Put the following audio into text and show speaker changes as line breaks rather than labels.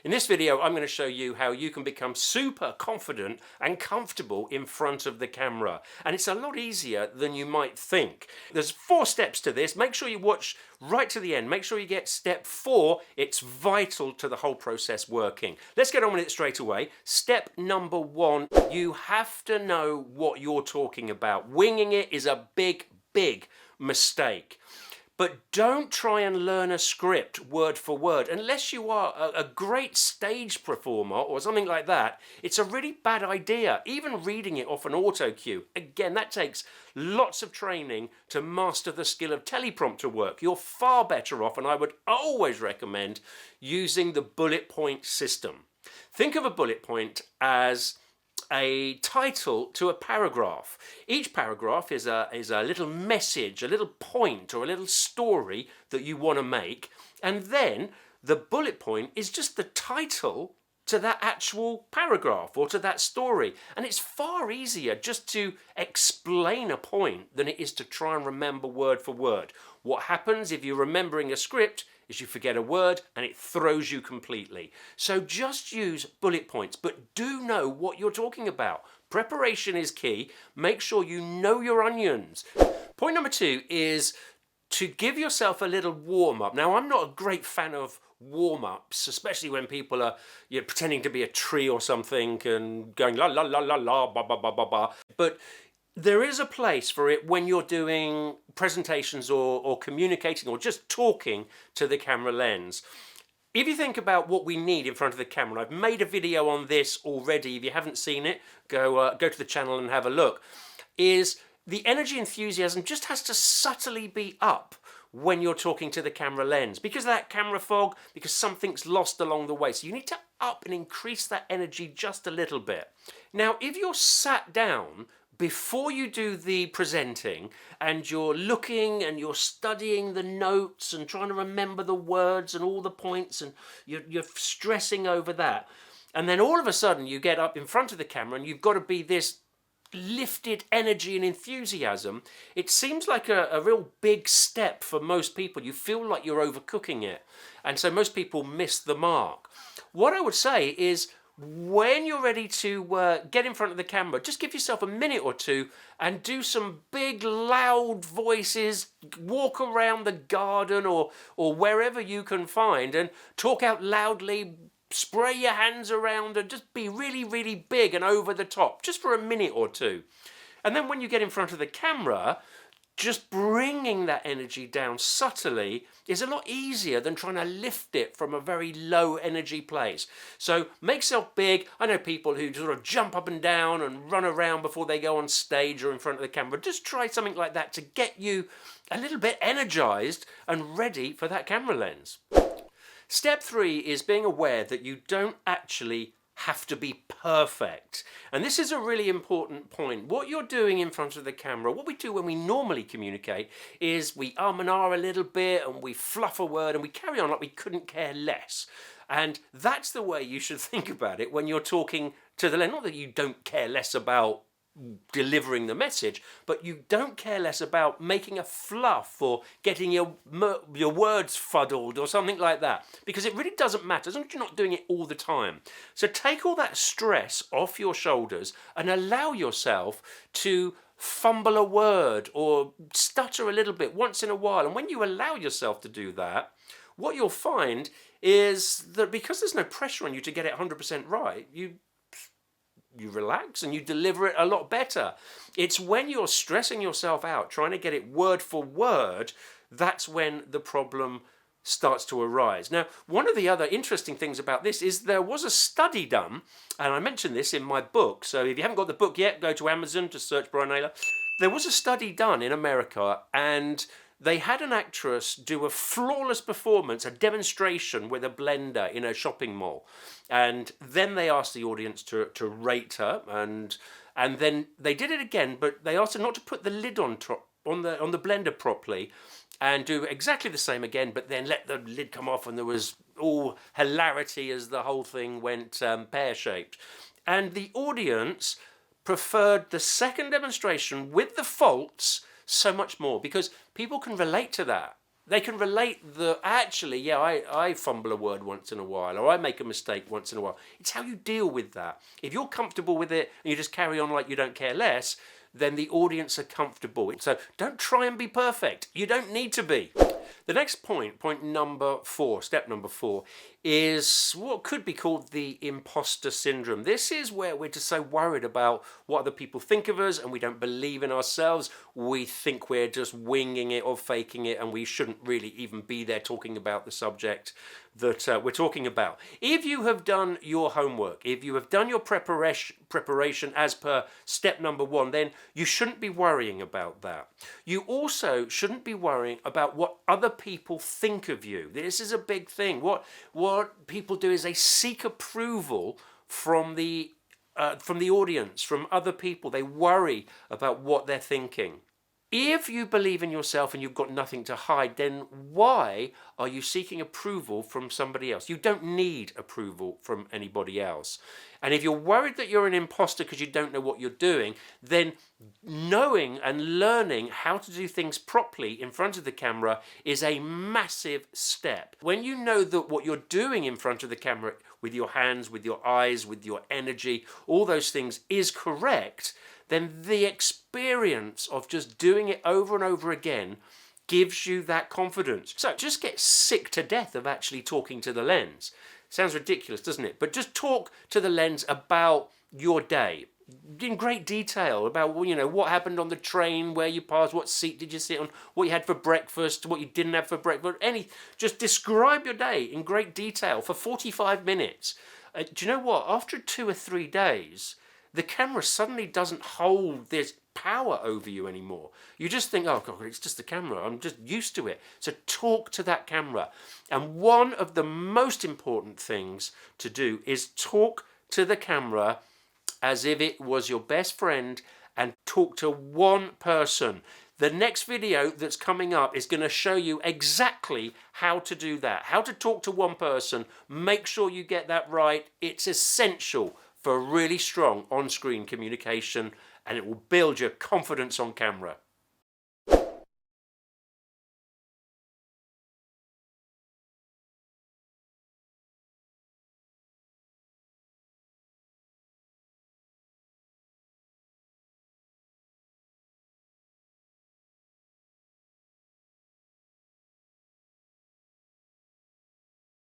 In this video, I'm going to show you how you can become super confident and comfortable in front of the camera. And it's a lot easier than you might think. There's 4 steps to this. Make sure you watch right to the end. Make sure you get step 4. It's vital to the whole process working. Let's get on with it straight away. Step number 1, you have to know what you're talking about. Winging it is a big mistake. But don't try and learn a script word for word. Unless you are a great stage performer or something like that, it's a really bad idea. Even reading it off an auto cue. Again, that takes lots of training to master the skill of teleprompter work. You're far better off, and I would always recommend using the bullet point system. Think of a bullet point as a title to a paragraph. Each paragraph is a little message, a little point or a little story that you want to make, and then the bullet point is just the title to that actual paragraph or to that story. And it's far easier just to explain a point than it is to try and remember word for word. What happens if you're remembering a script is you forget a word and it throws you completely. So just use bullet points, but do know what you're talking about. Preparation is key. Make sure you know your onions. Point number 2 is to give yourself a little warm-up. Now, I'm not a great fan of warm-ups, especially when people are pretending to be a tree or something and going la la la la la ba ba ba ba ba. But there is a place for it when you're doing presentations or communicating or just talking to the camera lens. If you think about what we need in front of the camera, I've made a video on this already. If you haven't seen it, go to the channel and have a look. Is the energy enthusiasm just has to subtly be up when you're talking to the camera lens because of that camera fog, because something's lost along the way. So you need to up and increase that energy just a little bit. Now, if you're sat down before you do the presenting and you're looking and you're studying the notes and trying to remember the words and all the points and you're stressing over that, and then all of a sudden you get up in front of the camera and you've got to be this lifted energy and enthusiasm, it seems like a real big step for most people. You feel like you're overcooking it, and so most people miss the mark. What I would say is, when you're ready to get in front of the camera, just give yourself a minute or two and do some big loud voices, walk around the garden or wherever you can find and talk out loudly, spray your hands around and just be really big and over the top, just for a minute or two. And then when you get in front of the camera, just bringing that energy down subtly is a lot easier than trying to lift it from a very low energy place. So make yourself big. I know people who sort of jump up and down and run around before they go on stage or in front of the camera. Just try something like that to get you a little bit energized and ready for that camera lens. Step 3 is being aware that you don't actually have to be perfect. And this is a really important point. What you're doing in front of the camera, what we do when we normally communicate, is we and ah a little bit and we fluff a word and we carry on like we couldn't care less. And that's the way you should think about it when you're talking to the lens. Not that you don't care less about delivering the message, but you don't care less about making a fluff or getting your words fuddled or something like that, because it really doesn't matter as long as you're not doing it all the time. So take all that stress off your shoulders and allow yourself to fumble a word or stutter a little bit once in a while. And when you allow yourself to do that, what you'll find is that because there's no pressure on you to get it 100% right, you relax and you deliver it a lot better. It's when you're stressing yourself out, trying to get it word for word, that's when the problem starts to arise. Now, one of the other interesting things about this is there was a study done, and I mentioned this in my book, so if you haven't got the book yet, go to Amazon, just search Brian Naylor. There was a study done in America, and they had an actress do a flawless performance, a demonstration with a blender in a shopping mall. And then they asked the audience to rate her, and then they did it again, but they asked her not to put the lid on the blender properly and do exactly the same again, but then let the lid come off, and there was all hilarity as the whole thing went pear-shaped. And the audience preferred the second demonstration with the faults so much more because people can relate to that. They can relate that actually, yeah, I fumble a word once in a while, or I make a mistake once in a while. It's how you deal with that. If you're comfortable with it and you just carry on like you don't care less, then the audience are comfortable. So don't try and be perfect. You don't need to be. The next point number 4, step number 4, is what could be called the imposter syndrome. This is where we're just so worried about what other people think of us and we don't believe in ourselves. We think we're just winging it or faking it, and we shouldn't really even be there talking about the subject that we're talking about. If you have done your homework, if you have done your preparation as per step number 1, then you shouldn't be worrying about that. You also shouldn't be worrying about what other people think of you. This is a big thing. What people do is they seek approval from the audience, from other people. They worry about what they're thinking. If you believe in yourself and you've got nothing to hide, then why are you seeking approval from somebody else? You don't need approval from anybody else. And if you're worried that you're an imposter because you don't know what you're doing, then knowing and learning how to do things properly in front of the camera is a massive step. When you know that what you're doing in front of the camera with your hands, with your eyes, with your energy, all those things is correct, then the experience of just doing it over and over again gives you that confidence. So just get sick to death of actually talking to the lens. Sounds ridiculous, doesn't it? But just talk to the lens about your day in great detail, about what happened on the train, where you passed, what seat did you sit on, what you had for breakfast, what you didn't have for breakfast, just describe your day in great detail for 45 minutes. Do you know what? After 2 or 3 days, the camera suddenly doesn't hold this power over you anymore. You just think, oh God, it's just the camera. I'm just used to it. So talk to that camera. And one of the most important things to do is talk to the camera as if it was your best friend, and talk to one person. The next video that's coming up is going to show you exactly how to do that, how to talk to one person. Make sure you get that right. It's essential for really strong on-screen communication, and it will build your confidence on camera.